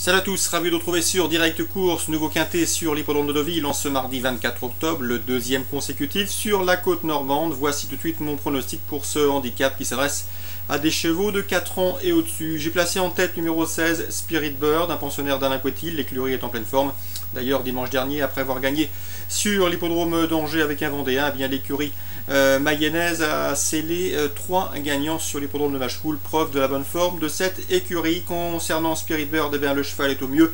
Salut à tous, ravi de vous retrouver sur Direct Course, nouveau quintet sur l'hippodrome de Deauville en ce mardi 24 octobre, le deuxième consécutif sur la côte normande. Voici tout de suite mon pronostic pour ce handicap qui s'adresse à des chevaux de 4 ans et au-dessus. J'ai placé en tête numéro 16, Spirit Bird, un pensionnaire d'Alain Coetil. L'écurie est en pleine forme. D'ailleurs, dimanche dernier, après avoir gagné sur l'hippodrome d'Angers avec un Vendéen, eh bien l'écurie mayonnaise a scellé 3 gagnants sur l'hippodrome de Machecoul, preuve de la bonne forme de cette écurie. Concernant Spirit Bird, eh bien, le cheval est au mieux.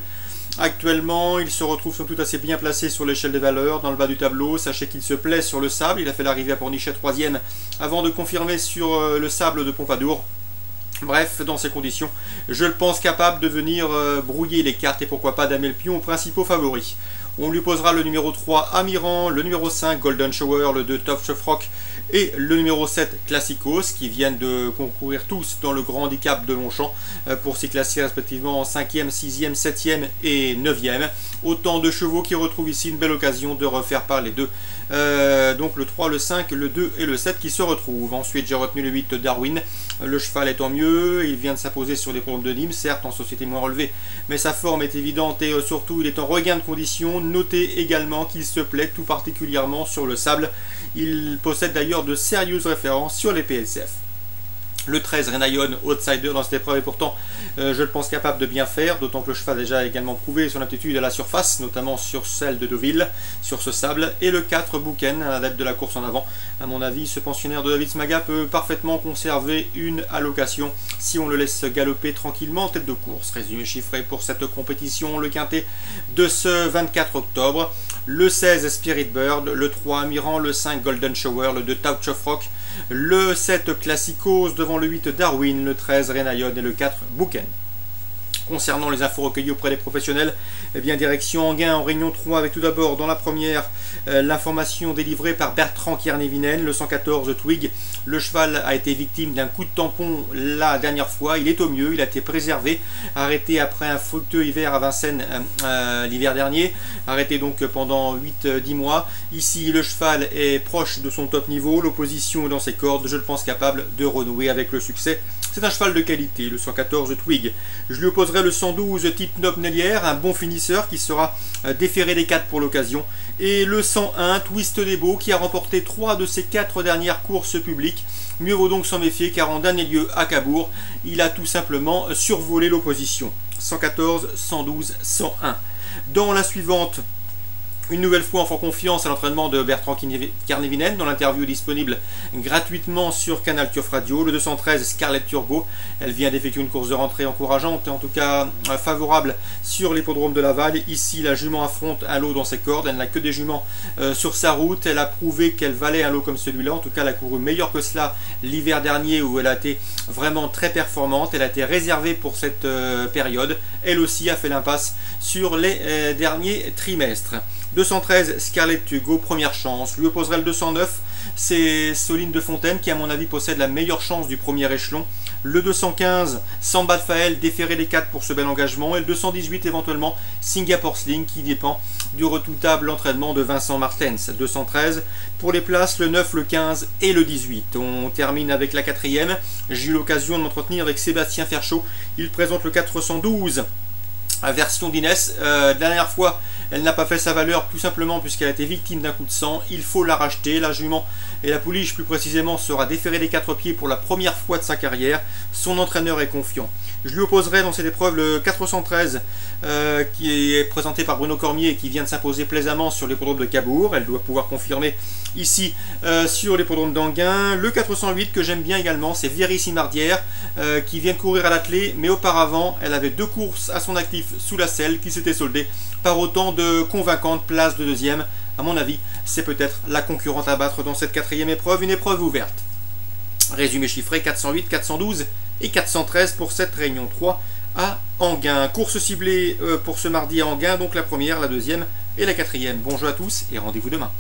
Actuellement, il se retrouve somme toute assez bien placé sur l'échelle des valeurs, dans le bas du tableau. Sachez qu'il se plaît sur le sable. Il a fait l'arrivée à Pornichet 3e avant de confirmer sur le sable de Pompadour. Bref, dans ces conditions, je le pense capable de venir brouiller les cartes et pourquoi pas damer le pion aux principaux favoris. On lui posera le numéro 3 Amiran, le numéro 5 Golden Shower, le 2 Top Chef Rock et le numéro 7 Classicos qui viennent de concourir tous dans le grand handicap de Longchamp pour s'y classer respectivement en 5e, 6e, 7e et 9e. Autant de chevaux qui retrouvent ici une belle occasion de refaire parler d'eux. Donc le 3, le 5, le 2 et le 7 qui se retrouvent. Ensuite j'ai retenu le 8 Darwin. Le cheval étant mieux, il vient de s'imposer sur les programmes de Nîmes, certes en société moins relevée, mais sa forme est évidente et surtout il est en regain de conditions. Notez également qu'il se plaît tout particulièrement sur le sable. Il possède d'ailleurs de sérieuses références sur les PSF. Le 13 Renayon, outsider dans cette épreuve, et pourtant je le pense capable de bien faire, d'autant que le cheval a déjà également prouvé son aptitude à la surface, notamment sur celle de Deauville, sur ce sable. Et le 4 Bouken, un adepte de la course en avant. À mon avis, ce pensionnaire de David Smaga peut parfaitement conserver une allocation si on le laisse galoper tranquillement en tête de course. Résumé chiffré pour cette compétition, le quintet de ce 24 octobre. Le 16 Spirit Bird, le 3 Amiran, le 5 Golden Shower, le 2 Touch of Rock, le 7 Classicos devant le 8 Darwin, le 13 Renayon et le 4 Bouken. Concernant les infos recueillies auprès des professionnels, eh bien direction Enghien en Réunion 3 avec tout d'abord dans la première l'information délivrée par Bertrand Kearney-Vinen, le 114 Twig. Le cheval a été victime d'un coup de tampon la dernière fois, il est au mieux, il a été préservé, arrêté après un fructueux hiver à Vincennes l'hiver dernier, arrêté donc pendant 8-10 mois. Ici le cheval est proche de son top niveau, l'opposition est dans ses cordes, je le pense capable de renouer avec le succès. C'est un cheval de qualité, le 114 Twig. Je lui opposerai le 112 type Nob Nellière, un bon finisseur qui sera déféré des 4 pour l'occasion. Et le 101 Twist Debo qui a remporté 3 de ses 4 dernières courses publiques. Mieux vaut donc s'en méfier car en dernier lieu à Cabourg, il a tout simplement survolé l'opposition. 114, 112, 101. Dans la suivante, une nouvelle fois en font confiance à l'entraînement de Bertrand Kearney-Vinen dans l'interview disponible gratuitement sur Canal Turf Radio. Le 213 Scarlett Turbo, elle vient d'effectuer une course de rentrée encourageante et en tout cas favorable sur l'hippodrome de Laval. Ici la jument affronte un lot dans ses cordes, elle n'a que des juments sur sa route, elle a prouvé qu'elle valait un lot comme celui-là, en tout cas elle a couru meilleur que cela l'hiver dernier où elle a été vraiment très performante, elle a été réservée pour cette période, elle aussi a fait l'impasse sur les derniers trimestres. 213 Scarlett Hugo, première chance. Lui opposerait le 209, c'est Soline de Fontaine qui à mon avis possède la meilleure chance du premier échelon. Le 215 Samba de Faël, déféré des 4 pour ce bel engagement. Et le 218 éventuellement Singapore Sling qui dépend du redoutable entraînement de Vincent Martens. 213 pour les places, le 9, le 15 et le 18. On termine avec la 4e. J'ai eu l'occasion de m'entretenir avec Sébastien Ferchaud. Il présente le 412. Version d'Inès, la dernière fois elle n'a pas fait sa valeur tout simplement puisqu'elle a été victime d'un coup de sang, il faut la racheter. La jument et la pouliche plus précisément sera déférée des 4 pieds pour la première fois de sa carrière, son entraîneur est confiant. Je lui opposerai dans cette épreuve le 413 qui est présenté par Bruno Cormier et qui vient de s'imposer plaisamment sur l'hippodrome de Cabourg, elle doit pouvoir confirmer ici sur l'hippodrome d'Enghien. Le 408 que j'aime bien également, c'est Vieri-Simardière qui vient de courir à l'attelé, mais auparavant elle avait 2 courses à son actif sous la selle qui s'étaient soldées par autant de convaincantes places de deuxième. À mon avis, c'est peut-être la concurrente à battre dans cette 4e épreuve, une épreuve ouverte. Résumé chiffré 408, 412 et 413 pour cette réunion 3 à Enghien. Course ciblée pour ce mardi à Enghien, donc la première, la deuxième et la 4e. Bon jeu à tous et rendez-vous demain.